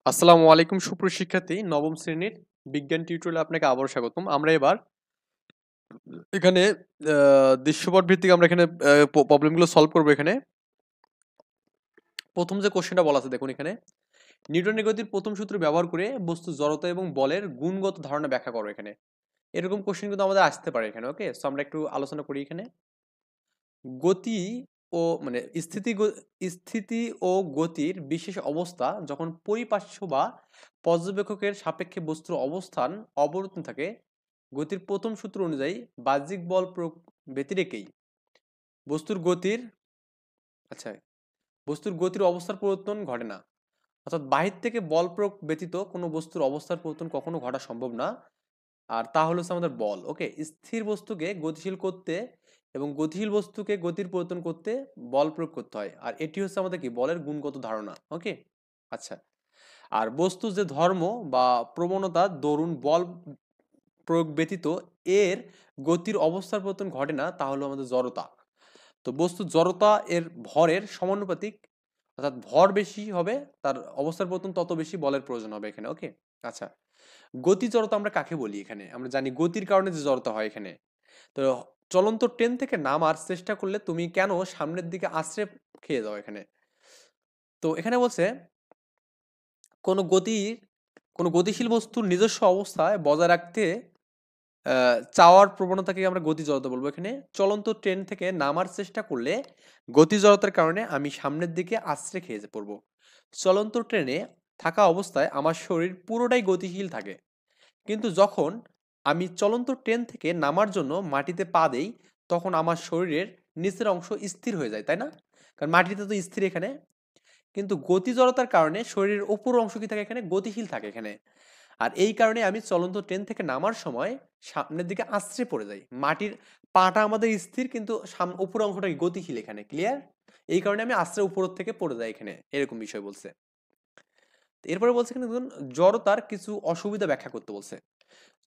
আসসালামু আলাইকুম সুপ্রিয় শিক্ষার্থী, নবম শ্রেণীর বিজ্ঞান টিউটোরিয়ালে আপনাকে আবারও স্বাগতম। আমরা এবার এখানে দৃশ্যপট ভিত্তিক আমরা এখানে প্রবলেমগুলো সলভ করবো। এখানে প্রথম যে কোশ্চেনটা বলা আছে দেখুন, এখানে নিউটনের গতির প্রথম সূত্র ব্যবহার করে বস্তুর জড়তা এবং বলের গুণগত ধারণা ব্যাখ্যা করো। এখানে এরকম কোশ্চেন কিন্তু আমাদের আসতে পারে এখানে। ওকে, সো আমরা একটু আলোচনা করি। এখানে গতি ও মানে স্থিতি ও গতির বিশেষ অবস্থা যখন পরিপার্শ্ব বা পর্যবেক্ষকের সাপেক্ষে বস্তুর অবস্থান অবরুদ্ধ থাকে, গতির প্রথম সূত্র অনুযায়ী বাহ্যিক বল প্রয়োগ ব্যতিরেকেই বস্তুর গতির আচ্ছা বস্তুর গতির অবস্থার পরিবর্তন ঘটে না। অর্থাৎ বাহির থেকে বল প্রয়োগ ব্যতীত কোনো বস্তুর অবস্থার পরিবর্তন কখনো ঘটা সম্ভব না। আর তা হলো হচ্ছে আমাদের বল। ওকে, স্থির বস্তুকে গতিশীল করতে এবং গতিশীল বস্তুকে গতির পরিবর্তন করতে বল প্রয়োগ করতে হয়। আর এটি হচ্ছে আমাদের কি বলের গুণগত ধারণা। ওকে, আচ্ছা। আর বস্তুর যে ধর্ম বা প্রবণতা দরুন বল প্রয়োগ ব্যতীত এর গতির অবস্থার পরিবর্তন ঘটে না, তা হলো আমাদের জড়তা। তো বস্তুর জড়তা এর ভরের সমানুপাতিক, অর্থাৎ ভর বেশি হবে তার অবস্থার পরিবর্তন তত বেশি বলের প্রয়োজন হবে এখানে। ওকে, আচ্ছা। গতি জড়তা আমরা কাকে বলি? এখানে আমরা জানি গতির কারণে যে জড়তা হয় এখানে। তো চলন্ত ট্রেন থেকে নামার চেষ্টা করলে তুমি কেন সামনের দিকে আছড়ে খেয়ে যাও এখানে? তো এখানে বলছে কোনো গতির কোনো গতিশীল বস্তুর নিজস্ব অবস্থায় বজায় রাখতে চাওয়ার প্রবণতাকে আমরা গতি জড়তা বলবো। এখানে চলন্ত ট্রেন থেকে নামার চেষ্টা করলে গতি জড়তার কারণে আমি সামনের দিকে আছড়ে খেয়ে পড়বো। চলন্ত ট্রেনে থাকা অবস্থায় আমার শরীর পুরোটাই গতিশীল থাকে, কিন্তু যখন আমি চলন্ত ট্রেন থেকে নামার জন্য মাটিতে পা দেই, তখন আমার শরীরের নিচের অংশ স্থির হয়ে যায়, তাই না? কারণ মাটিতে তো স্থির এখানে। কিন্তু গতি জড়তার কারণে শরীরের উপর অংশ কি থাকে এখানে? গতিশীল থাকে এখানে। আর এই কারণে আমি চলন্ত ট্রেন থেকে নামার সময় সামনের দিকে আছড়ে পড়ে যাই। মাটির পাটা আমাদের স্থির, কিন্তু উপর অংশটা গতিশীল এখানে। ক্লিয়ার? এই কারণে আমি আছড়ে উপর থেকে পড়ে যাই এখানে, এরকম বিষয় বলছে। এরপরে বলছে এখানে দেখুন, জড়তার কিছু অসুবিধা ব্যাখ্যা করতে বলছে।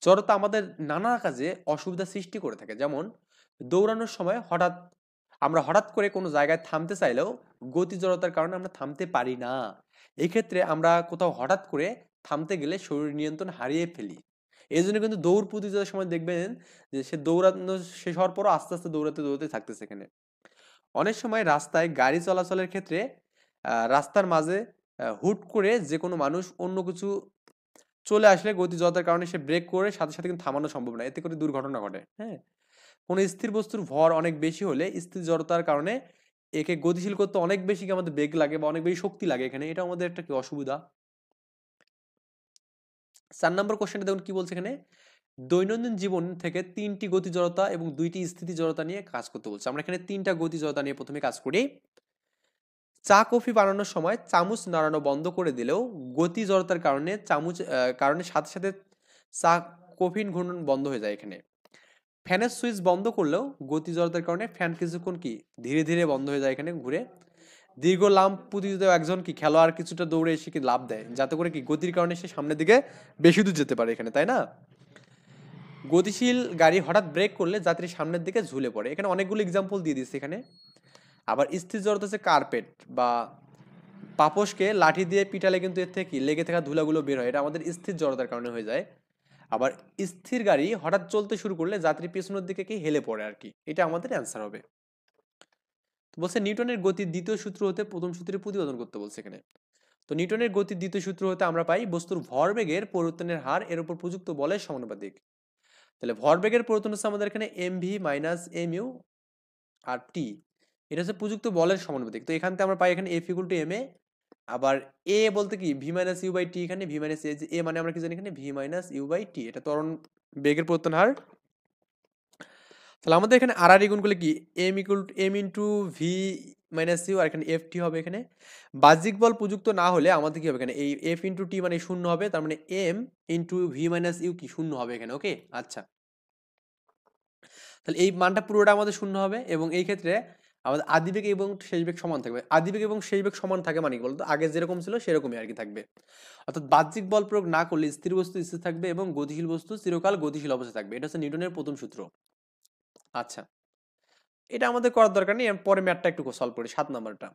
জড়তা আমাদের নানা কাজে অসুবিধা সৃষ্টি করে থাকে। যেমন দৌড়ানোর সময় আমরা হঠাৎ করে কোনো জায়গায় থামতে চাইলেও গতি জড়তার কারণে আমরা থামতে পারি না। এই ক্ষেত্রে আমরা কোথাও হঠাৎ করে থামতে গেলে শরীর নিয়ন্ত্রণ হারিয়ে ফেলি। এই জন্য কিন্তু দৌড় প্রতিযোগিতার সময় দেখবেন যে সে দৌড়ানো শেষ হওয়ার পরও আস্তে আস্তে দৌড়াতে দৌড়াতে থাকতেছে এখানে। অনেক সময় রাস্তায় গাড়ি চলাচলের ক্ষেত্রে রাস্তার মাঝে হুট করে যে কোনো মানুষ অন্য কিছু চলে আসলে গতি জড়তার কারণে সে ব্রেক করে সাথে সাথে কিন্তু থামানো সম্ভব না, এতে করে দুর্ঘটনা ঘটে। হ্যাঁ, কোনো স্থির বস্তুর ভর অনেক বেশি হলে স্থির জড়তার কারণে একে গতিশীল করতে অনেক বেশি কি আমাদের বেগ লাগে বা অনেক বেশি শক্তি লাগে এখানে। এটা আমাদের একটা কি অসুবিধা। 4 নম্বর কোশ্চেনটা দেখুন কি বলছে এখানে, দৈনন্দিন জীবন থেকে 3টি গতি জড়তা এবং 2টি স্থিতি জড়তা নিয়ে কাজ করতে বলছে। আমরা এখানে 3টা গতি জড়তা নিয়ে প্রথমে কাজ করি। চা কফি বানানোর সময় চামচ নাড়ানো বন্ধ করে দিলেও গতি জড়তার কারণে কারণে সাথে সাথে চা কফিন ঘূর্ণন বন্ধ হয়ে যায় এখানে। ফ্যানের সুইচ বন্ধ করলেও গতি জড়তার কারণে ফ্যান কিছুক্ষণ কি ধীরে ধীরে বন্ধ হয়ে যায় এখানে ঘুরে। দীর্ঘ লাম্প প্রতিযোগিতায় একজন কি খেলোয়াড় কিছুটা দৌড়ে এসে কি লাভ দেয়, যাতে করে কি গতির কারণে সে সামনের দিকে বেশি দূর যেতে পারে এখানে, তাই না? গতিশীল গাড়ি হঠাৎ ব্রেক করলে যাত্রী সামনের দিকে ঝুলে পড়ে। এখানে অনেকগুলো এক্সাম্পল দিয়ে দিচ্ছে এখানে। আবার স্থির জড়তা হচ্ছে কার্পেট বা পাপোশকে লাঠি দিয়ে পিটালে কিন্তু এর থেকে কি লেগে থাকা ধুলাগুলো বের হয়, এটা আমাদের স্থির জড়তার কারণে হয়ে যায়। আবার স্থির গাড়ি হঠাৎ চলতে শুরু করলে যাত্রী পেছনের দিকে কি হেলে পড়ে আর কি। এটা আমাদের অ্যান্সার হবে। তো বলছে নিউটনের গতির দ্বিতীয় সূত্র হতে প্রথম সূত্রের প্রতিপাদন করতে বলছে এখানে। তো নিউটনের গতির দ্বিতীয় সূত্র হতে আমরা পাই বস্তুর ভরবেগের পরিবর্তনের হার এর উপর প্রযুক্ত বলের সমানুপাতিক। তাহলে ভরবেগের পরিবর্তন হচ্ছে আমাদের এখানে M V minus M U আর টি, এটা হচ্ছে প্রযুক্ত বলের সমানুপাতিক। তো এখান থেকে আমরা পাই এখানে এফ ইকুয়াল টু এম এ। আবার এ বলতে কি V minus you by T, এখানে ভি মাইনাস এ মানে আমরা কি জানি এখানে V minus you by T, এটা ত্বরণ বেগের পরিবর্তন হার। তাহলে আমাদের এখানে আর আর গুণ করলে কি M equal to M into V minus U, আর এখানে এফ টি হবে এখানে। বাহ্যিক বল প্রযুক্ত না হলে আমাদের কি হবে এখানে, এই এফ ইন্টু টি মানে শূন্য হবে, তার মানে M into V minus U কি শূন্য হবে এখানে। ওকে, আচ্ছা। তাহলে এই মানটা পুরোটা আমাদের শূন্য হবে, এবং এই ক্ষেত্রে আমাদের আদিবেগ এবং শেষ বেগ সমান থাকবে। আদিবেগ এবং শেষ বেগ সমান থাকে মানে কি বলতো, আগে যেরকম ছিল সেরকমই আর কি থাকবে। অর্থাৎ বাহ্যিক বল প্রয়োগ না করলে স্থির বস্তু স্থির থাকবে এবং গতিশীল বস্তু চিরকাল গতিশীল অবস্থায় থাকবে। এটা হচ্ছে নিউটনের প্রথম সূত্র। আচ্ছা, এটা আমাদের করার দরকার নেই, পরে ম্যাথটা একটু সলভ করি, 7 নাম্বারটা।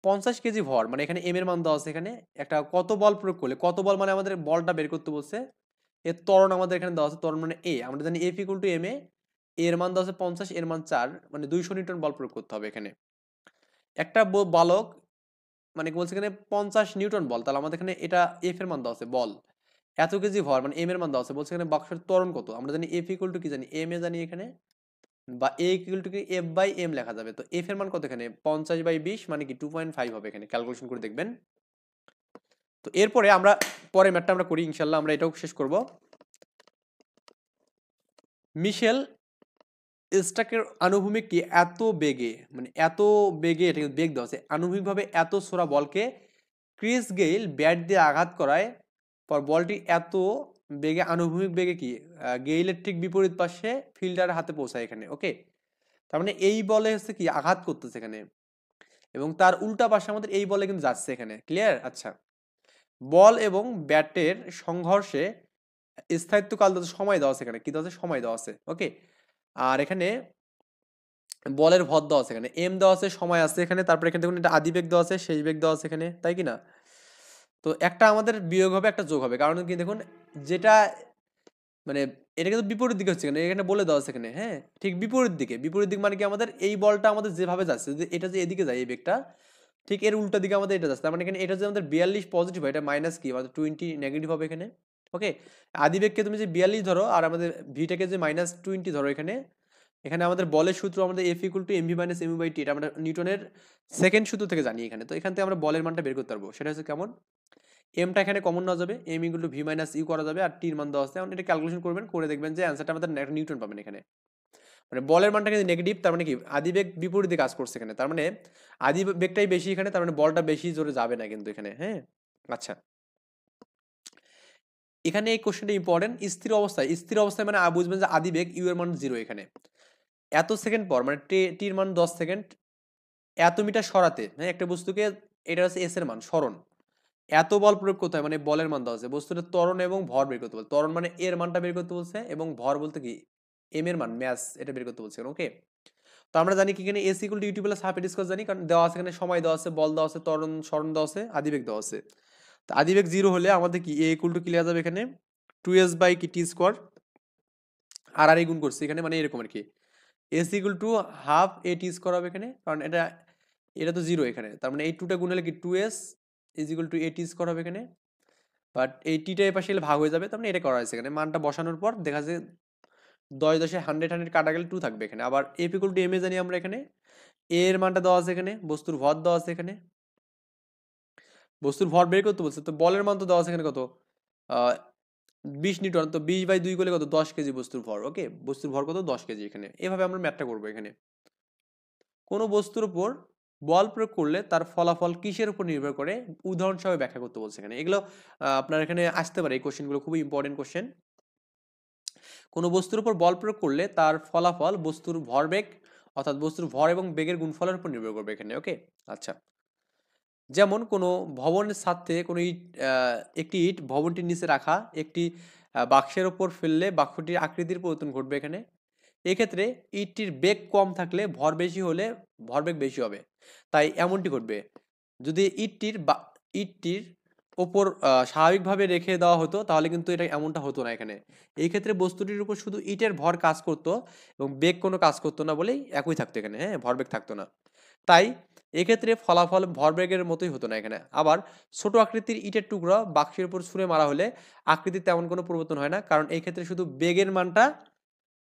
50 কেজি ভর মানে এখানে এম এর মান দেওয়া আছে, এখানে একটা কত বল প্রয়োগ করলে, কত বল মানে আমাদের বলটা বের করতে বলছে, এর ত্বরণ আমাদের এখানে দেওয়া আছে, ত্বরণ মানে এ, আমরা জানি এফ ইকুয়াল টু এম এ, এর মান দেওয়া আছে 50, এর মান 4, মানে 200 নিউটন বল প্রয়োগ করতে হবে এখানে। একটা বালক মানে বলছে এখানে 50 নিউটন বল, তাহলে আমাদের এখানে এটা এফ এর মান দেওয়া আছে বল, এত কেজি ভর মানে এম এর মান দেওয়া আছে, বলছে এখানে বাক্সের ত্বরণ কত, আমরা জানি এফ ইকুয়াল টু কি জানি এম এ জানি এখানে, বা এ ইকুয়াল টু কি এফ বাই এম লেখা যাবে। তো এফ এর মান কত এখানে 50/20 মানে কি 2.5 হবে, এখানে ক্যালকুলেশন করে দেখবেন। তো এরপরে আমরা পরের ম্যাথটা আমরা করি ইনশাল্লাহ, আমরা এটাও শেষ করব। মিশেল স্টাকের আনুভূমিক কি এত বেগে, মানে এত বেগে, এটা বেগ দেওয়া আছে, আনুভূমিকভাবে এত ছোড়া বলকে ক্রিস গেইল ব্যাট দিয়ে আঘাত করায়, পর বলটি এত বেগে আনুভূমিক বেগে কি গেইলের ঠিক বিপরীত পাশে ফিল্ডারের হাতে পৌঁছায় এখানে। ওকে, তার মানে এই বলে হচ্ছে কি আঘাত করতেছে এখানে, এবং তার উল্টা পাশে আমাদের এই বলে কিন্তু যাচ্ছে এখানে। ক্লিয়ার? আচ্ছা, বল এবং ব্যাটের সংঘর্ষে স্থায়িত্বকাল সময় দেওয়া আছে, এখানে কি দেওয়া আছে, সময় দেওয়া আছে। ওকে, আর এখানে বলের ভর দেওয়া আছে, এখানে এম দেওয়া আছে, সময় আছে এখানে, তারপরে এখানে দেখুন এটা আদি বেগ দেওয়া আছে, শেষ বেগ দেওয়া আছে এখানে, তাই কি না? তো একটা আমাদের বিয়োগ হবে, একটা যোগ হবে, কারণ কি দেখুন যেটা মানে এটা কিন্তু বিপরীত দিকে হচ্ছে, এখানে বলে দেওয়া আছে এখানে, হ্যাঁ ঠিক বিপরীত দিকে, বিপরীত দিক মানে কি আমাদের এই বলটা আমাদের যেভাবে যাচ্ছে, যদি এটা যে এদিকে যায় এই বেগটা, ঠিক এর উল্টা দিকে আমাদের এটা যাচ্ছে, তার মানে এখানে এটা যে আমাদের 42 পজিটিভ হয়, এটা মাইনাস কি আমাদের 20 নেগেটিভ হবে এখানে। ওকে, আদি বেগকে তুমি যে 42 ধরো আর আমাদের ভিটাকে যে -20 ধরো এখানে, এখানে আমাদের বলের সূত্র আমাদের F equal to M V minus M U by T, এটা আমরা নিউটনের সেকেন্ড সূত্র থেকে জানি এখানে। তো এখান থেকে আমরা বলের মানটা বের করতে পারবো, সেটা হচ্ছে কেমন, এমটা এখানে কমন নেওয়া যাবে, M equal to V minus U করা যাবে, আর টির মান দেওয়া আছে, এখন এটা ক্যালকুলেশন করবেন, করে দেখবেন যে অ্যান্সারটা আমাদের নিউটন পাবেন এখানে। মানে বলের মানটা কিন্তু নেগেটিভ, তার মানে কি আদি বেগ বিপরীতে কাজ করছে এখানে, তার মানে আদি বেগটাই বেশি এখানে, তার মানে বলটা বেশি জোরে যাবে না কিন্তু এখানে। হ্যাঁ, আচ্ছা, এখানে এই কোশ্চেনটা ইম্পর্টেন্ট। স্থির অবস্থায় মানে বুঝবেন যে আদি বেগ ইউ এর মান 0 এখানে, এত সেকেন্ড পর মানে টির মান 10 সেকেন্ড, এত মিটার সরাতে, হ্যাঁ একটা বস্তুকে, এটা হচ্ছে এস এর মান সরণ, এত বল প্রয়োগ করতে হয়, মানে বলের মান দেওয়া আছে, বস্তুটা ত্বরণ এবং ভর বের করতে বলছে, ত্বরণ মানে এর মানটা বের করতে বলছে, এবং ভর বলতে কি এম এর মান ম্যাস, এটা বের করতে বলছে। ওকে, তো আমরা জানি কি এখানে S equal to U T plus half A square জানি, কারণ দেওয়া আছে এখানে সময় দেওয়া আছে, বল দেওয়া আছে, ত্বরণ সরণ দেওয়া আছে, আদিবেগ দেওয়া আছে। তো আদিবেগ 0 হলে আমাদের কি এ ইকুয়াল টু কি লেখা যাবে এখানে 2s বাই কি টি স্কয়ার, আর আর গুণ করছে এখানে, মানে এরকম আর কি, S equal to half A T square হবে এখানে, কারণ এটা এটা তো 0 এখানে, তার মানে এই 2টা গুণ হলে কি 2s is equal to A T square হবে এখানে, বাট এই টিটা এই পাশে ভাগ হয়ে যাবে, তার মানে এটা করা হয়েছে এখানে, মানটা বসানোর পর দেখা যায় 10 10 100 কাটা গেলে 2 থাকবে এখানে। আবার F equal to M A জানি আমরা এখানে, এ এর মানটা দেওয়া আছে এখানে, বস্তুর ভর দেওয়া আছে এখানে, বস্তুর ভর বের করতে বলছে, তো বলের মান তো দেওয়া আছে এখানে কত 20 নিউটন, তো 20/2 করলে কত 10 কেজি বস্তুর ভর। ওকে, বস্তুর ভর কত 10 কেজি এখানে, এভাবে আমরা ম্যাথটা করবো এখানে। কোনো বস্তুর উপর বল প্রয়োগ করলে তার ফলাফল কিসের উপর নির্ভর করে, উদাহরণ সহ ব্যাখ্যা করতে বলছে এখানে। এগুলো আপনার এখানে আসতে পারে, এই কোশ্চেনগুলো খুবই ইম্পর্টেন্ট কোশ্চেন। কোনো বস্তুর উপর বল প্রয়োগ করলে তার ফলাফল বস্তুর ভরবেগ, অর্থাৎ বস্তুর ভর এবং বেগের গুণফলের উপর নির্ভর করবে এখানে। ওকে, আচ্ছা, যেমন কোনো ভবনের ছাদ থেকে কোনো ইট, একটি ইট ভবনটির নিচে রাখা একটি বাক্সের ওপর ফেললে বাক্সটির আকৃতির পরিবর্তন ঘটবে এখানে। এক্ষেত্রে ইটটির বেগ কম থাকলে ভর বেশি হলে ভরবেগ বেশি হবে, তাই এমনটি ঘটবে। যদি ইটটির ওপর স্বাভাবিকভাবে রেখে দেওয়া হতো তাহলে কিন্তু এটা এমনটা হতো না এখানে। এই ক্ষেত্রে বস্তুটির উপর শুধু ইটের ভর কাজ করতো এবং বেগ কোনো কাজ করতো না বলেই একই থাকতো এখানে, হ্যাঁ ভরবেগ থাকতো না। তাই এক্ষেত্রে ফলাফল ভরবেগের মতোই হতো না এখানে। আবার ছোট আকৃতির ইটের টুকরা বাক্সের উপর ছুঁড়ে মারা হলে আকৃতির তেমন কোনো পরিবর্তন হয় না, কারণ এই ক্ষেত্রে শুধু বেগের মানটা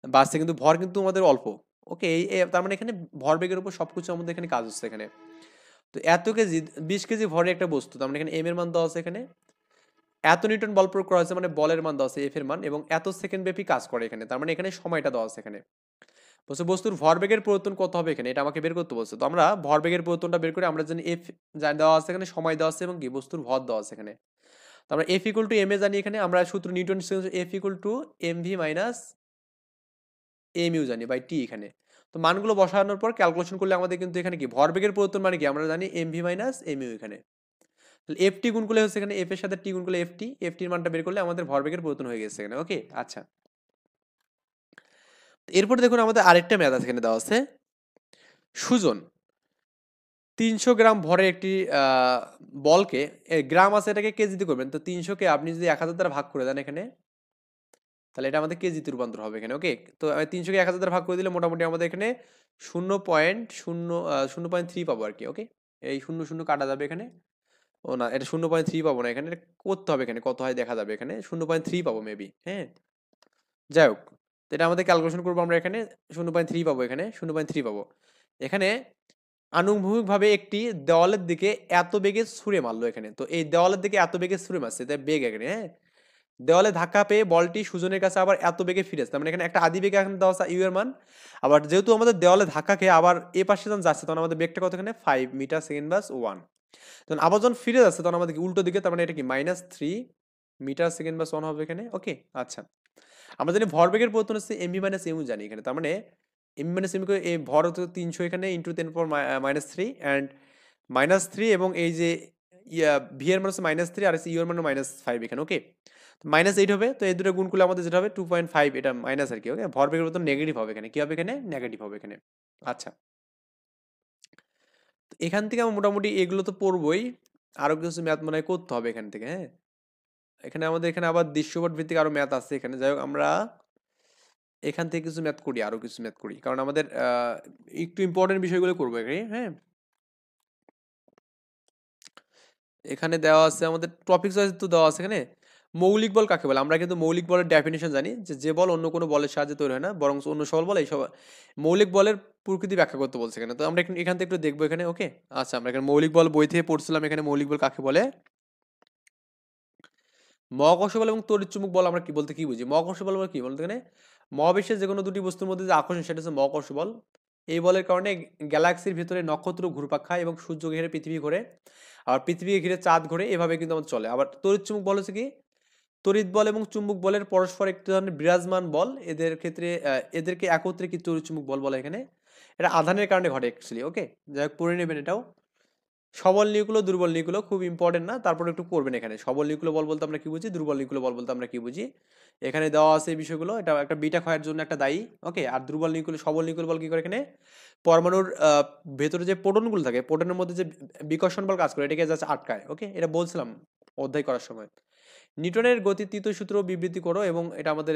বাড়ছে কিন্তু ভর কিন্তু আমাদের অল্প। ওকে, তার মানে এখানে ভরবেগের উপর সবকিছু আমাদের এখানে কাজ হচ্ছে এখানে। তো এত কেজি 20 কেজি ভরের একটা বস্তু, তার মানে এখানে এম এর মান দেওয়া আছে এখানে, এত নিউটন বল প্রয়োগ করা হয়েছে মানে বলের মান দেওয়া আছে এফ এর মান, এবং এত সেকেন্ড ব্যাপী কাজ করে এখানে, তার মানে এখানে সময়টা দেওয়া আছে এখানে। বলছে বস্তুর ভরবেগের পরিবর্তন কত হবে এখানে, এটা আমাকে বের করতে বলছে। তো আমরা ভরবেগের পরিবর্তনটা বের করে আমরা জানি এফ যা দেওয়া আছে এখানে, সময় দেওয়া আছে এবং কি বস্তুর ভর দেওয়া আছে এখানে। তো আমরা F equal to M A জানি এখানে, আমরা সূত্র Newton F equal to M V minus M U জানি বাই টি এখানে। তো মানগুলো বসানোর পর ক্যালকুলেশন করলে আমাদের কিন্তু এখানে কি ভরবেগের পরিবর্তন মানে কি আমরা জানি M V minus M U এখানে, তাহলে এফ টি গুণ করলে হচ্ছে এখানে এফ এর সাথে টি গুণ করলে এফ টির মানটা বের করলে আমাদের ভরবেগের পরিবর্তন হয়ে গেছে এখানে। ওকে, আচ্ছা, এরপর দেখুন আমাদের আরেকটা ম্যাথ আছে এখানে দেওয়া আছে সুজন 300 গ্রাম ভরের একটি বলকে গ্রাম আছে এটাকে কেজিতে করবেন। তো 300 কে আপনি যদি 1000 দ্বারা ভাগ করে দেন এখানে, তাহলে এটা আমাদের কেজিতে রূপান্তর হবে এখানে। ওকে, তো 300 কে 1000 দ্বারা ভাগ করে দিলে মোটামুটি আমাদের এখানে 0.3 পাবো আর কি। ওকে, এই 0 কাটা যাবে এখানে। ও না, এটা 0.3 পাবো না এখানে, এটা করতে হবে এখানে কত হয় দেখা যাবে এখানে 0.3 পাবো মেবি। হ্যাঁ, যাই হোক, তো এটা আমাদের ক্যালকুলেশন করবো আমরা এখানে 0.3 পাবো এখানে 0.3 পাবো এখানে। আনুভূমিকভাবে একটি দেওয়ালের দিকে এত বেগে ছুঁড়ে মারলো এখানে, তো এই দেওয়ালের দিকে এত বেগে ছুঁড়ে মারছে, তাই বেগ এখানে। হ্যাঁ, দেওয়ালে ধাক্কা পেয়ে বলটি সুজনের কাছে আবার এত বেগে ফিরে আসছে, মানে এখানে একটা আদি বেগে এখন দেওয়া আছে ইউ এর মান। আবার যেহেতু আমাদের দেওয়ালে ধাক্কা খেয়ে আবার এ পাশে যখন যাচ্ছে তখন আমাদের বেগটা কত এখানে 5 মিটার সেকেন্ড বাস 1। তখন আবার যখন ফিরে যাচ্ছে তখন আমাদের উল্টো দিকে, তার মানে এটা কি -3 মিটার সেকেন্ড বাস 1 হবে এখানে। ওকে, আচ্ছা, আমরা জানি ভরবেগের পরিবর্তন হচ্ছে এমভি মাইনাস এমইউ জানি এখানে, তার মানে এমভি মাইনাস এমইউ এই ভর হচ্ছে 300 এখানে ইন্টু 10⁻³ অ্যান্ড -3, এবং এই যে ভি এর মান হচ্ছে -3 আর ইউ এর মান -5 এখানে। ওকে, -8 হবে, তো এই দুটো গুণ করলে আমাদের যেটা হবে 2.5, এটা মাইনাস আর কি। ওকে, ভরবেগের পরিবর্তন নেগেটিভ হবে এখানে, কি হবে এখানে নেগেটিভ হবে এখানে। আচ্ছা, তো এখান থেকে আমরা মোটামুটি এগুলো তো পড়বই, আরো কিছু ম্যাথ মনে হয় করতে হবে এখান থেকে। হ্যাঁ, এখানে আমাদের এখানে আবার দৃশ্যপট ভিত্তিক আরো ম্যাথ আছে এখানে। যাই হোক, আমরা এখান থেকে কিছু ম্যাথ করি, আরো কিছু ম্যাথ করি, কারণ আমাদের একটু ইম্পর্টেন্ট বিষয়গুলো করবো এখানে। হ্যাঁ, এখানে দেওয়া আছে আমাদের টপিক ওয়াইজ তো দেওয়া আছে এখানে। মৌলিক বল কাকে বলে? আমরা কিন্তু মৌলিক বলের ডেফিনেশন জানি, যে যে বল অন্য কোনো বলের সাহায্যে তৈরি হয় না, বরং অন্য সকল বল এইসব মৌলিক বলের প্রকৃতি ব্যাখ্যা করতে বলছে এখানে। তো আমরা এখান থেকে একটু দেখবো এখানে। ওকে, আচ্ছা, আমরা এখানে মৌলিক বল বই থেকে পড়ছিলাম এখানে মৌলিক বল কাকে বলে। মহাকর্ষ বল এবং তড়িৎচুম্বক বল আমরা কি বলতে কি বুঝি? মহাকর্ষ বল আমরা কি বলতে এখানে মহাবিশ্বের যে কোনো দুটি বস্তুর মধ্যে যে আকর্ষণ সেটা হচ্ছে মহাকর্ষ বল। এই বলের কারণে গ্যালাক্সির ভিতরে নক্ষত্র ঘুরপাক খায় এবং সূর্য ঘিরে পৃথিবী ঘোরে, আবার পৃথিবীকে ঘিরে চাঁদ ঘোরে, এভাবে কিন্তু আমাদের চলে। আবার তড়িৎচুম্বক বল হচ্ছে কি তড়িৎ বল এবং চুম্বক বলের পরস্পর একটি ধরনের বিরাজমান বল, এদের ক্ষেত্রে এদেরকে একত্রে কি তড়িৎচুম্বক বল বলে এখানে। এটা আধানের কারণে ঘটে অ্যাকচুয়ালি। ওকে, যাই হোক, পড়ে নেবেন এটাও। সবল নিউক্লিয় দুর্বল নিউক্লিয় খুব ইম্পর্টেন্ট না, তারপর একটু করবেন এখানে। সবল নিউক্লিয় বল বলতে আমরা কি বুঝি, দুর্বল নিউক্লিয় বল বলতে আমরা কি বুঝি, এখানে দেওয়া আছে এই বিষয়গুলো। এটা একটা বিটা ক্ষয়ের জন্য একটা দায়ী। ওকে, আর দুর্বল নিউক্লিয় সবল নিউক্লিয় বল কি করে এখানে পরমাণুর ভেতরে যে প্রোটনগুলো থাকে, প্রোটনের মধ্যে যে বিকর্ষণ বল কাজ করে এটাকে জাস্ট আটকায়। ওকে, এটা বলছিলাম অধ্যায় করার সময়। নিউটনের গতির তৃতীয় সূত্র বিবৃতি করো, এবং এটা আমাদের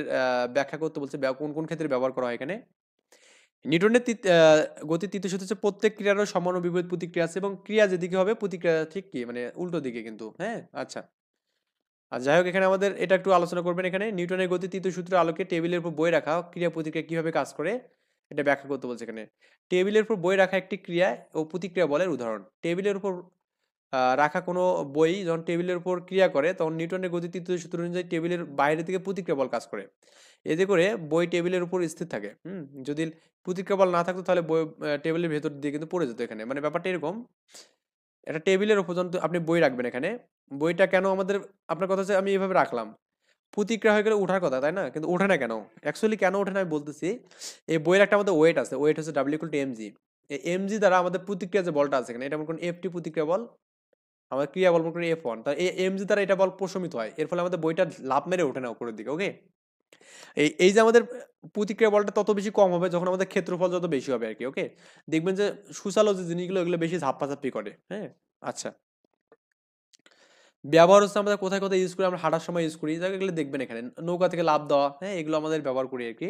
ব্যাখ্যা করতে বলছে কোন কোন ক্ষেত্রে ব্যবহার করা হয় এখানে। নিউটনের গতির তৃতীয় সূত্র হচ্ছে প্রত্যেক ক্রিয়ারও সমান ও বিপরীত প্রতিক্রিয়া আছে, এবং ক্রিয়া যেদিকে হবে প্রতিক্রিয়া ঠিক কি মানে উল্টো দিকে কিন্তু। হ্যাঁ, আচ্ছা, আর যাই হোক, এখানে আমাদের এটা একটু আলোচনা করবেন এখানে। নিউটনের গতির তৃতীয় সূত্রের আলোকে টেবিলের উপর বই রাখা ক্রিয়া প্রতিক্রিয়া কিভাবে কাজ করে এটা ব্যাখ্যা করতে বলছে এখানে। টেবিলের উপর বই রাখা একটি ক্রিয়া ও প্রতিক্রিয়া বলের উদাহরণ। টেবিলের উপর রাখা কোনো বই যখন টেবিলের উপর ক্রিয়া করে তখন নিউটনের গতির তৃতীয় সূত্র অনুযায়ী টেবিলের বাইরে থেকে প্রতিক্রিয়া বল কাজ করে, এতে করে বই টেবিলের উপর স্থির থাকে। যদি প্রতিক্রিয়া বল না থাকতো তাহলে বই টেবিলের ভেতর দিয়ে কিন্তু পড়ে যেত এখানে। মানে ব্যাপারটা এরকম, একটা টেবিলের উপর যখন আপনি বই রাখবেন এখানে, বইটা কেন আমাদের, আপনার কথা হচ্ছে আমি এইভাবে রাখলাম, প্রতিক্রিয়া হয়ে গেলে ওঠার কথা তাই না, কিন্তু ওঠে না কেন? অ্যাকচুয়ালি কেন ওঠে না আমি বলতেছি। এই বইয়ের একটা আমাদের ওয়েট আছে, ওয়েট হচ্ছে W=mg। এই mg দ্বারা আমাদের প্রতিক্রিয়া যে বলটা আছে এখানে, এটা মনে করুন F2 প্রতিক্রিয়া বল, আমার ক্রিয়া বল মনে করি F1, তাই এই mg দ্বারা এটা বল প্রশমিত হয়, এর ফলে আমাদের বইটা লাফ মেরে ওঠে না উপরের দিকে। ওকে, এই যে আমাদের প্রতিক্রিয়া বলটা তত বেশি কম হবে যখন আমাদের ক্ষেত্রফল যত বেশি হবে আর কি। ওকে, দেখবেন যে সুচালো যে জিনিসগুলো এগুলো বেশি ঝাপ্পাঝাপ্পি করে। হ্যাঁ, আচ্ছা, ব্যবহার হচ্ছে আমাদের কোথায় কোথায় ইউজ করি, আমরা হাঁটার সময় ইউজ করি, এগুলো দেখবেন এখানে। নৌকা থেকে লাফ দেওয়া, হ্যাঁ, এগুলো আমাদের ব্যবহার করি আর কি।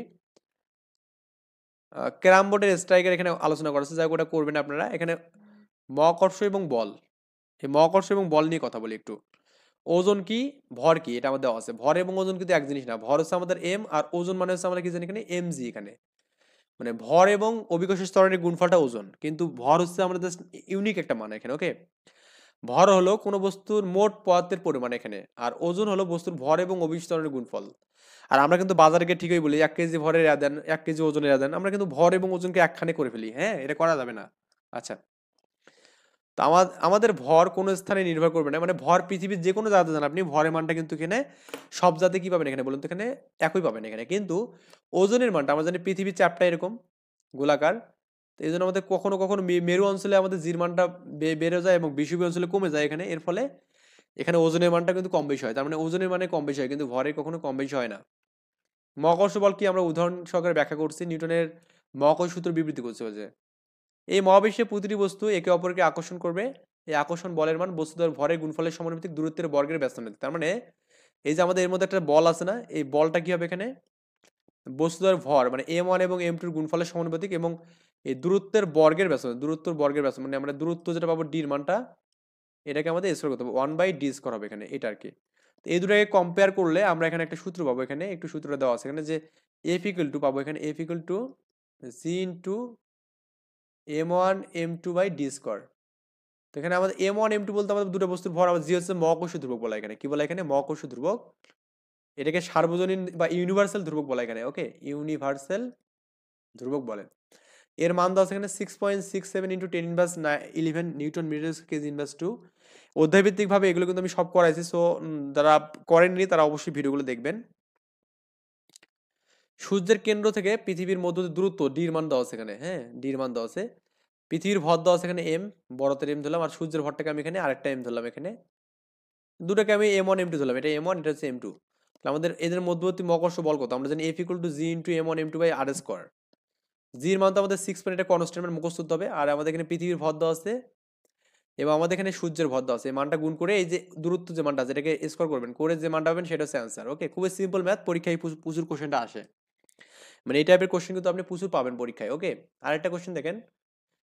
ক্যারাম বোর্ডের স্ট্রাইকার এখানে আলোচনা করা হচ্ছে, যাই হোক ওটা করবেন আপনারা। এখানে মহাকর্ষ এবং বল, এই মহাকর্ষ এবং বল নিয়ে কথা বলি একটু। ওজন কি, ভর কি, এটা আমাদের দেওয়া আছে। ভর এবং ওজন কিন্তু এক জিনিস না, ভর হচ্ছে আমাদের এম, আর ওজন মানে হচ্ছে আমরা কি জানি এখানে mg এখানে, মানে ভর এবং অভিকর্ষ ত্বরণের গুণফলটা ওজন, কিন্তু ভর হচ্ছে আমাদের জাস্ট ইউনিক একটা মান এখানে। ওকে, ভর হলো কোনো বস্তুর মোট পদার্থের পরিমাণ এখানে, আর ওজন হলো বস্তুর ভর এবং অভিকর্ষ ত্বরণের গুণফল। আর আমরা কিন্তু বাজারে গিয়ে ঠিকই বলি 1 কেজি ভরের এরা দেন, 1 কেজি ওজনের এরা দেন, আমরা কিন্তু ভর এবং ওজনকে একখানে করে ফেলি। হ্যাঁ, এটা করা যাবে না। আচ্ছা, তো আমাদের ভর কোনো স্থানে নির্ভর করবে না, মানে ভর পৃথিবীর যে কোনো জায়গাতে যান আপনি, ভরের মানটা কিন্তু এখানে সব জায়গাতে কি পাবেন এখানে বলুন তো, এখানে একই পাবেন এখানে। কিন্তু ওজনের মানটা আমরা জানি পৃথিবীর চাপটা এরকম গোলাকার, তো এই জন্য আমাদের কখনো কখনো মেরু অঞ্চলে আমাদের জির মানটা বেড়ে যায় এবং বিষুবীয় অঞ্চলে কমে যায় এখানে, এর ফলে এখানে ওজনের মানটা কিন্তু কম বেশি হয়। তার মানে ওজনের মানে কম বেশি হয়, কিন্তু ভরের কখনো কম বেশি হয় না। মহাকর্ষ বল কি আমরা উদাহরণ সহকারে ব্যাখ্যা করছি, নিউটনের মহাকর্ষ সূত্র বিবৃতি করছে। এই মহাবিশ্বে প্রতিটি বস্তু একে অপরকে আকর্ষণ করবে। এই আকর্ষণ বলের মান বস্তুদের ভরের গুণফলের সমানুপাতিক দূরত্বের বর্গের ব্যস্তানুপাতিক। তার মানে এই যে আমাদের এর মধ্যে একটা বল আছে না, এই বলটা কি হবে এখানে বস্তুদের ভর মানে m1 এবং m2 এর গুণফলের সমানুপাতিক এবং এই দূরত্বের বর্গের ব্যস্তানুপাতিক, দূরত্বের বর্গের ব্যস্তানুপাতিক মানে আমরা দূরত্ব যেটা পাবো d এর মানটা এটাকে আমাদের স্কয়ার করতে হবে 1/d² হবে এখানে এটা আর কি। তো এই দুটোকে কম্পেয়ার করলে আমরা এখানে একটা সূত্র পাবো, এখানে একটু সূত্রটা দেওয়া আছে এখানে যে F ইকুয়াল টু পাবো এখানে F equal to g into m1 m2/d²। তো এখানে আমাদের m1 m2 বলতে আমাদের দুটো বস্তুর ভর, আবার g হচ্ছে মহাকর্ষীয় ধ্রুবক বলা এখানে কি বলা এখানে মহাকর্ষীয় ধ্রুবক, এটাকে সার্বজনীন বা ইউনিভার্সাল ধ্রুবক বলা এখানে ওকে ইউনিভার্সাল ধ্রুবক বলে। এর মান দেওয়া আছে এখানে 6.67 into 10⁻11 newton metre K G inverse two. অধ্যায়ভিত্তিক ভাবে এগুলো কিন্তু আমি সব করাইছি, সো যারা করেননি তারা অবশ্যই ভিডিওগুলো দেখবেন। সূর্যের কেন্দ্র থেকে পৃথিবীর মধ্য দূরত্ব ডির মান দেওয়া আছে এখানে, হ্যাঁ ডির মান দেওয়া আছে। পৃথিবীর ভর দেওয়া আছে এখানে এম, বড়তের এম ধরলাম, আর সূর্যের ভরটাকে আমি এখানে আরেকটা এম ধরলাম, এখানে দুটোকে আমি m1 m2 ধরলাম, এটা m1 এটা হচ্ছে m2। তাহলে আমাদের এদের মধ্যবর্তী মহাকর্ষ বল কত আমরা জানি F equal to g into m1 m2/r²। জি এর মান তো আমাদের 6 পয়েন্ট, এটা কনস্ট্যান্ট মান মুখস্থ করতে হবে। আর আমাদের এখানে পৃথিবীর ভর দেওয়া আছে এবং আমাদের এখানে সূর্যের ভর দেওয়া আছে, এই মানটা গুণ করে এই যে দূরত্ব যে মানটা যেটাকে স্কোয়ার করবেন করে যে মানটা পাবেন সেটা হচ্ছে অ্যান্সার। ওকে খুবই সিম্পল ম্যাথ, পরীক্ষায় প্রচুর কোশ্চেনটা আসে, মানে এই টাইপের কোশ্চেন কিন্তু আপনি প্রচুর পাবেন পরীক্ষায়। ওকে আরেকটা কোশ্চেন দেখেন,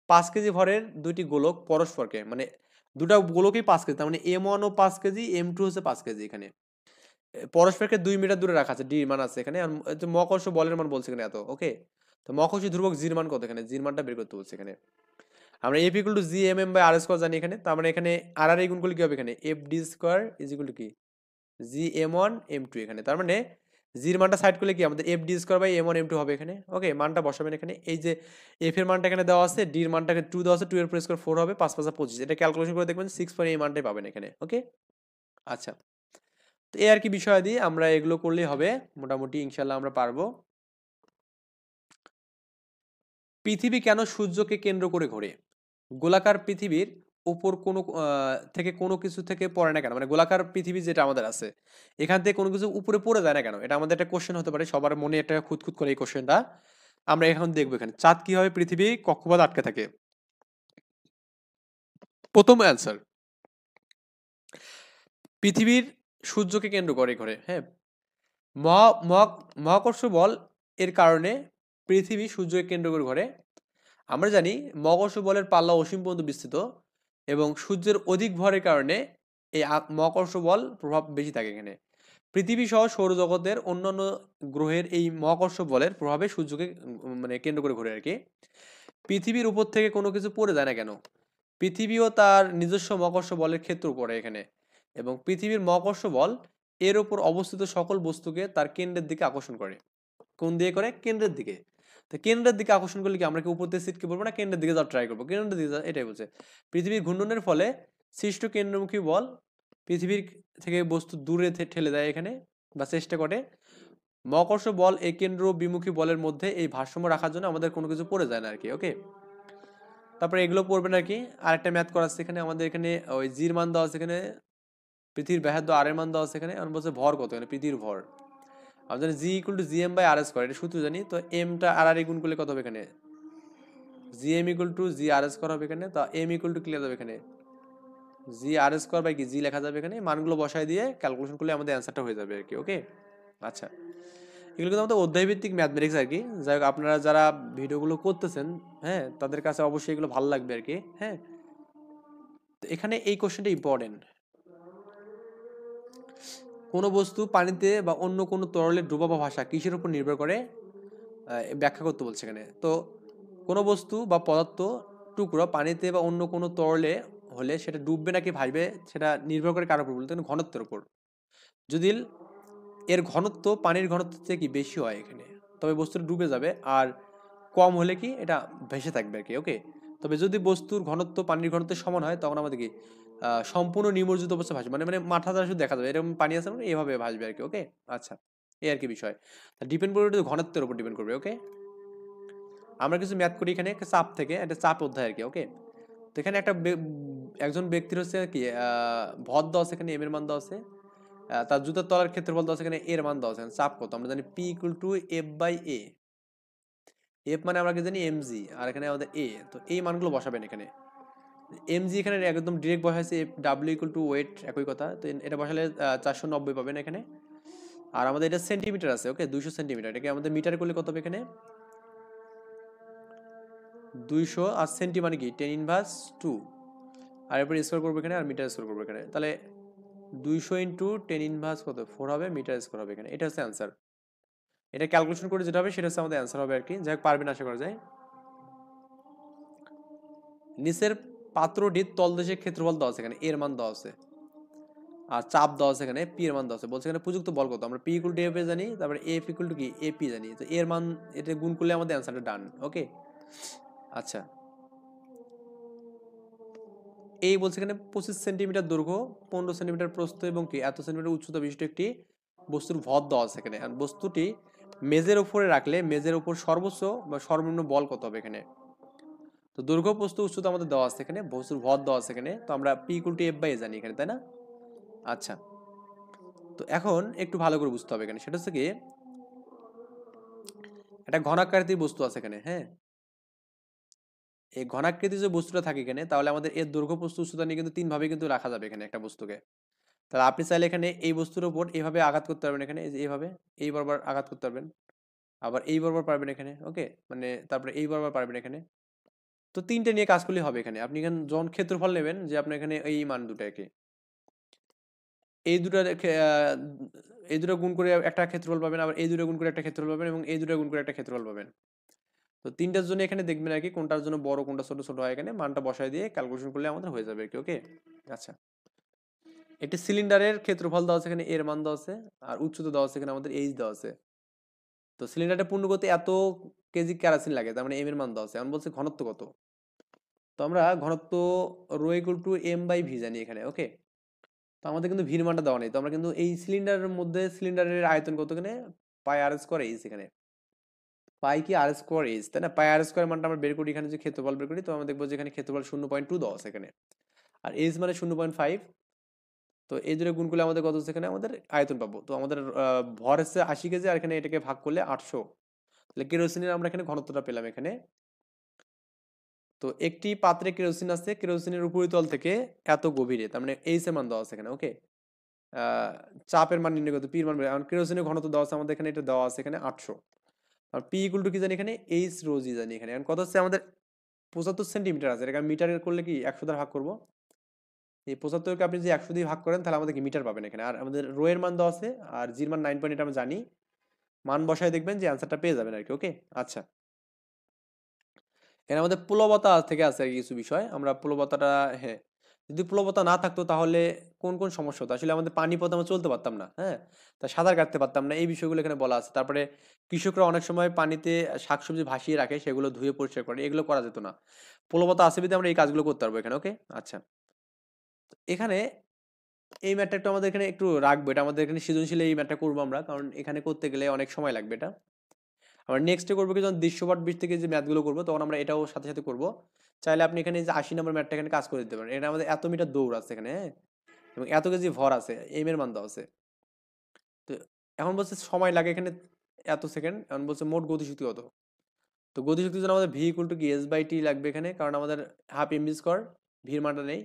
5 কেজি ভরের দুইটি গোলক পরস্পরকে মানে দুটা গোলকই 5 কেজি, তার মানে m1 ও 5 কেজি m2 হচ্ছে 5 কেজি, এখানে পরস্পরকে 2 মিটার দূরে রাখা আছে, ডি মান আছে এখানে, আর মহাকর্ষ বলের মান বলছে এখানে এত। ওকে তো মহাকর্ষ ধ্রুবক জির মান কত, এখানে জির মানটা বের করতে বলছে এখানে। আমরা F ইকুয়াল টু gmm/r² জানি এখানে, তার মানে এখানে আর আর এই গুণগুলো কি হবে এখানে fd² ইজ ইকুয়াল টু কি gm1 m2 এখানে, তার মানে জির মানটা সাইড করলে কি আমাদের fd²/m1 m2 হবে এখানে। ওকে মানটা বসাবেন এখানে, এই যে f এর মানটা এখানে দেওয়া আছে, d এর মানটাকে 2 দেওয়া আছে, 2 এর উপর স্কয়ার 4 হবে, 5 5 25, এটা ক্যালকুলেশন করে দেখবেন 6 পয়েন্ট এই মানটাই পাবেন এখানে। ওকে আচ্ছা তো এই আর কি বিষয়াদি, আমরা এগুলো করলেই হবে মোটামুটি ইনশাল্লাহ আমরা পারবো। পৃথিবী কেন সূর্যকে কেন্দ্র করে ঘোরে? গোলাকার পৃথিবীর উপর কোনো থেকে কোনো কিছু থেকে পড়ে না কেন, মানে গোলাকার পৃথিবী যেটা আমাদের আছে এখান থেকে কোনো কিছু উপরে পড়ে যায় না কেন, এটা আমাদের একটা কোশ্চেন হতে পারে, সবার মনে একটা খুঁতখুত করে এই কোশ্চেনটা আমরা এখন দেখবো। এখানে চাঁদ কিভাবে পৃথিবী কক্ষপথ আটকে থাকে? প্রথম অ্যান্সার, পৃথিবীর সূর্যকে কেন্দ্র করে ঘোরে, হ্যাঁ মহাকর্ষ বল এর কারণে পৃথিবী সূর্যকে কেন্দ্র করে ঘোরে। আমরা জানি মহাকর্ষ বলের পাল্লা অসীম পর্যন্ত বিস্তৃত এবং সূর্যের অধিক ভরের কারণে এই মহাকর্ষ বল প্রভাব বেশি থাকে এখানে। পৃথিবী সহ সৌরজগতের অন্যান্য গ্রহের এই মহাকর্ষ বলের প্রভাবে সূর্যকে মানে কেন্দ্র করে ঘোরে আর কি। পৃথিবীর উপর থেকে কোনো কিছু পড়ে যায় না কেন? পৃথিবীও তার নিজস্ব মহাকর্ষ বলের ক্ষেত্র পড়ে এখানে, এবং পৃথিবীর মহাকর্ষ বল এর উপর অবস্থিত সকল বস্তুকে তার কেন্দ্রের দিকে আকর্ষণ করে। কোন দিকে করে? কেন্দ্রের দিকে। তো কেন্দ্রের দিকে আকর্ষণ করলে কি আমরা কি উপর দিয়ে সিটকে বলবো না কেন্দ্রের দিকে যাওয়ার ট্রাই করবো? কেন্দ্রের দিকে এটাই বলছে। পৃথিবীর ঘূর্ণনের ফলে সৃষ্ট কেন্দ্রমুখী বল পৃথিবীর থেকে বস্তু দূরে ঠেলে দেয় এখানে বা চেষ্টা করে। মহাকর্ষ বল এই কেন্দ্র বিমুখী বলের মধ্যে এই ভারসাম্য রাখার জন্য আমাদের কোনো কিছু পড়ে যায় না আর কি। ওকে তারপরে এগুলো পড়বেন আর কি। আরেকটা ম্যাথ করা আছে এখানে, আমাদের এখানে ওই জির মান দেওয়া আছে এখানে, পৃথিবীর ব্যাসার্ধ আর এর মান দেওয়া আছে এখানে, আমরা বলছে ভর কত এখানে পৃথিবীর ভর আমরা জানি জি ইকুয়াল টু gm/r², এটা সূত্র জানি। তো এমটা আর আর গুণ করলে কত হবে এখানে gm ইকুয়াল টু gr² হবে এখানে, তো এম ইকুয়াল টু কি লেখা যাবে এখানে gr² কি জি লেখা যাবে এখানে, মানগুলো বসায় দিয়ে ক্যালকুলেশন করলে আমাদের অ্যান্সারটা হয়ে যাবে আর কি। ওকে আচ্ছা এগুলো কিন্তু আমাদের অধ্যায়ভিত্তিক ম্যাথমেটিক্স আর কি। যাই হোক আপনারা যারা ভিডিওগুলো করতেছেন হ্যাঁ তাদের কাছে অবশ্যই এগুলো ভালো লাগবে আর কি। হ্যাঁ তো এখানে এই কোশ্চেনটা ইম্পর্টেন্ট, কোনো বস্তু পানিতে বা অন্য কোনো তরলে ডুবা বা ভাসা কিসের উপর নির্ভর করে ব্যাখ্যা করতে বলছে এখানে। তো কোনো বস্তু বা পদার্থ টুকরো পানিতে বা অন্য কোনো তরলে হলে সেটা ডুববে নাকি ভাসবে সেটা নির্ভর করে কার উপর বলতে ঘনত্বের উপর। যদি এর ঘনত্ব পানির ঘনত্বের থেকে কি বেশি হয় এখানে তবে বস্তুটা ডুবে যাবে, আর কম হলে কি এটা ভেসে থাকবে আর কি। ওকে তবে যদি বস্তুর ঘনত্ব পানির ঘনত্বের সমান হয় তখন আমাদের কি সম্পূর্ণ নিমজ্জিত অবস্থা ভাসবে, মানে মানে মাথা দ্বারা শুধু দেখা যাবে এরকম পানি আছে মানে এভাবে ভাসবে আর কি। ওকে আচ্ছা এই আর কি বিষয়, ডিপেন্ড করবে ঘনত্বের উপর ডিপেন্ড করবে। ওকে আমরা কিছু ম্যাথ করি এখানে একটা চাপ থেকে, একটা চাপ অধ্যায় আর কি। ওকে তো এখানে একটা একজন ব্যক্তির হচ্ছে কি ভর দেওয়া আছে এখানে, এম এর মান দেওয়া আছে, তার জুতার তলার ক্ষেত্রফল দেওয়া আছে এখানে, এর মান দেওয়া আছে, চাপ কত আমরা জানি P equal to F by A. F মানে আমরা কি জানি এমজি, আর এখানে আমাদের এ, তো এই মানগুলো বসাবেন এখানে। এমজি এখানে একদম ডিরেক্ট বসাইছে, F W equal to weight, একই কথা। তো এটা বসালে 490 পাবেন এখানে। আর আমাদের এটা সেন্টিমিটার আছে, ওকে, 200 সেন্টিমিটার। এটাকে আমাদের মিটার করলে কত হবে এখানে? 200, আর সেন্টি মানে কি 10^2, আর এরপর স্কোয়ার করবো এখানে, আর মিটার স্কোয়ার করবো এখানে। তাহলে 200 ইন্টু 10^, কত 4 হবে, মিটার স্কোয়ার হবে এখানে। এটা হচ্ছে অ্যান্সার। এটা ক্যালকুলেশন করে যেটা হবে সেটা হচ্ছে আমাদের অ্যান্সার হবে আর কি। যাই হোক, পারবেন আশা করা যায়। নিচের পাত্রটির তলদেশের ক্ষেত্রফল দেওয়া আছে এখানে, এর মান দেওয়া আছে, আর চাপ দেওয়া আছে এখানে, পি এর মান দেওয়া আছে। বলছে এখানে প্রযুক্ত বল কত? আমরা পি ইকুয়াল টু এফ এ জানি, তারপরে এফ ইকুয়াল টু কি এপি জানি। তো এর মান এটা গুণ করলে আমাদের অ্যান্সারটা ডান, ওকে। আচ্ছা, এই বলছে এখানে 25 সেন্টিমিটার দৈর্ঘ্য, 15 সেন্টিমিটার প্রস্থ এবং কি এত সেন্টিমিটার উচ্চতা বিশিষ্ট একটি বস্তুর ভর দেওয়া আছে এখানে। আর বস্তুটি মেজের উপরে রাখলে মেজের উপর সর্বোচ্চ বা সর্বনিম্ন বল কত হবে এখানে? তো দৈর্ঘ্য, প্রস্থ, উচ্চতা আমাদের দেওয়া আছে এখানে, বস্তুর ভর দেওয়া আছে এখানে। তো আমরা P equal to F by A জানি এখানে, তাই না? আচ্ছা, তো এখন একটু ভালো করে বুঝতে হবে এখানে। সেটা হচ্ছে কি, একটা ঘনাকৃতির বস্তু আছে এখানে, হ্যাঁ। এই ঘনাকৃতির যে বস্তুটা থাকে এখানে, তাহলে আমাদের এর দৈর্ঘ্য, প্রস্থ, উচ্চতা নিয়ে কিন্তু তিন ভাবে কিন্তু রাখা যাবে এখানে একটা বস্তুকে। তাহলে আপনি চাইলে এখানে এই বস্তুর উপর এইভাবে আঘাত করতে পারবেন এখানে, এই যে এইভাবে, এই বরাবর আঘাত করতে পারবেন, আবার এই বরাবর পারবেন এখানে, ওকে, মানে তারপরে এই বরাবর পারবেন এখানে। তো তিনটে নিয়ে কাজ করলে হবে এখানে। আপনি এখানে যখন ক্ষেত্রফল নেবেন, যে আপনি এখানে এই মান দুটাকে, এই দুটা এই দুটো গুণ করে একটা ক্ষেত্রফল পাবেন, আবার এই দুটো গুণ করে একটা ক্ষেত্রফল পাবেন, এবং এই দুটো গুণ করে একটা ক্ষেত্রফল পাবেন। তো তিনটার জন্য এখানে দেখবেন আর কি, কোনটার জন্য বড় কোনটা ছোট ছোট হয়, এখানে মানটা বসায় দিয়ে ক্যালকুলেশন করলে আমাদের হয়ে যাবে আর কি, ওকে। আচ্ছা, একটি সিলিন্ডারের ক্ষেত্রফল দেওয়া আছে এখানে, এর মান দেওয়া আছে, আর উচ্চতা দেওয়া আছে এখানে, আমাদের এইচ দেওয়া আছে। তো সিলিন্ডারটা পূর্ণ করতে এত কেজি কেরোসিন লাগে, তার মানে এম এর মান দেওয়া আছে। এখন বলছে ঘনত্ব কত। তো আমরা ঘনত্ব rho equal to M by V জানি এখানে, ওকে। তো আমাদের কিন্তু ভির মানটা দেওয়া নেই। তো আমরা কিন্তু এই সিলিন্ডারের মধ্যে সিলিন্ডারের আয়তন কত এখানে, পাই আর স্কোয়ার এইচ এখানে। পাই কি আর স্কোয়ার এইচ, তাই না? পাই আর স্কোয়ার মানটা আমরা বের করি এখানে, যে ক্ষেত্রফল বের করি, তো আমরা দেখবো যে এখানে ক্ষেত্রফল 0.2 দেওয়া আছে এখানে, আর এইচ মানে 0.5। তো এই দুটো গুণ করলে আমাদের কত হচ্ছে এখানে, আমাদের আয়তন পাবো। তো আমাদের ভর হচ্ছে 80 কেজি, আর এখানে এটাকে ভাগ করলে 800। তাহলে কেরোসিনের আমরা এখানে ঘনত্বটা পেলাম এখানে। তো একটি পাত্রে কেরোসিন আছে, কেরোসিনের উপরিতল থেকে এত গভীরে, তার মানে এইচ এর মান দেওয়া আছে এখানে, ওকে। চাপের মান নির্ণয় করতে পির মান, কারণ কেরোসিনের ঘনত্ব দেওয়া আছে আমাদের এখানে, এটা দেওয়া আছে এখানে 800। আর পি ইকুয়াল টু কি জানি এখানে, এইচ রো জি জানি এখানে। এখন কত হচ্ছে আমাদের 75 সেন্টিমিটার আছে, এটা মিটার করলে কি 100 দ্বারা ভাগ করবো। এই 75কে আপনি যদি 100 দিয়ে ভাগ করেন, তাহলে আমাদের কি মিটার পাবেন এখানে। আর আমাদের রো এর মান দেওয়া আছে, আর জির মান 9 পয়েন্ট, এটা আমরা জানি। মান বসায় দেখবেন যে অ্যান্সারটা পেয়ে যাবেন আর কি, ওকে। আচ্ছা, এখানে আমাদের প্লবতা থেকে আছে আর কি কিছু বিষয়। আমরা প্লবতাটা, হ্যাঁ, যদি প্লবতা না থাকতো তাহলে কোন কোন সমস্যা হতো, আসলে আমাদের পানি পথে আমরা চলতে পারতাম না, হ্যাঁ, তা সাঁতার কাটতে পারতাম না, এই বিষয়গুলো এখানে বলা আছে। তারপরে কৃষকরা অনেক সময় পানিতে শাকসবজি ভাসিয়ে রাখে, সেগুলো ধুয়ে পরিষ্কার করে, এগুলো করা যেত না। প্লবতা আছে বিধে আমরা এই কাজগুলো করতে পারবো এখানে, ওকে। আচ্ছা, এখানে এই ম্যাটটা একটু আমাদের এখানে একটু রাখবো, এটা আমাদের এখানে সৃজনশীল এই ম্যাটটা করবো আমরা, কারণ এখানে করতে গেলে অনেক সময় লাগবে এটা। আমরা নেক্সটে করবো কি, যখন দৃশ্যপট বীজ থেকে যে ম্যাথগুলো করবো, তখন আমরা এটাও সাথে সাথে করবো। চাইলে আপনি এখানে যে 80 নম্বর ম্যাথটা এখানে কাজ করে দিতে পারেন। এটা আমাদের এত মিটার দৌড় আছে এখানে, হ্যাঁ, এবং এত কেজি ভর আছে, এম এর মান দেওয়া আছে। তো এখন বলছে সময় লাগে এখানে এত সেকেন্ড। এখন বলছে মোট গতিশক্তি কত। তো গতিশক্তির জন্য আমাদের ভি ইকুয়াল টু কি এস বাই টি লাগবে এখানে, কারণ আমাদের হাফ এম ভি স্কোয়ার, ভির মানটা নেই।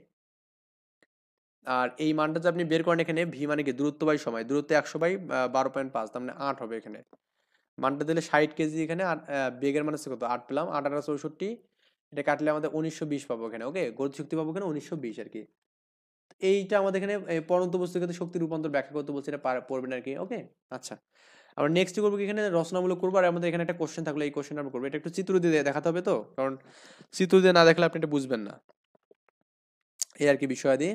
আর এই মানটা যে আপনি বের করেন এখানে, ভি মানে কি দূরত্ব বাই সময়, দূরত্ব 100 বাই 12.5, তার মানে 8 হবে এখানে। মানটা দিলে 60 কেজি এখানে, আর বেগের মান হচ্ছে কত, 8 পেলাম, 8 আর 64, এটা কাটলে আমাদের 1920 পাবো এখানে, ওকে। গতিশক্তি পাবো এখানে 1920 আর কি। এইটা আমাদের এখানে পরন্ত বস্তুর ক্ষেত্রে শক্তি রূপান্তর ব্যাখ্যা করতে বলছে, এটা পড়বেন আর কি, ওকে। আচ্ছা, আমরা নেক্সট করবো কি, এখানে রচনামূলক করবো, আর আমাদের এখানে একটা কোশ্চেন থাকলে এই কোশ্চেন আমরা করবো। এটা একটু চিত্র দিয়ে দেখাতে হবে, তো কারণ চিত্র দিয়ে না দেখলে আপনি এটা বুঝবেন না, এই আর কি বিষয় দিয়ে।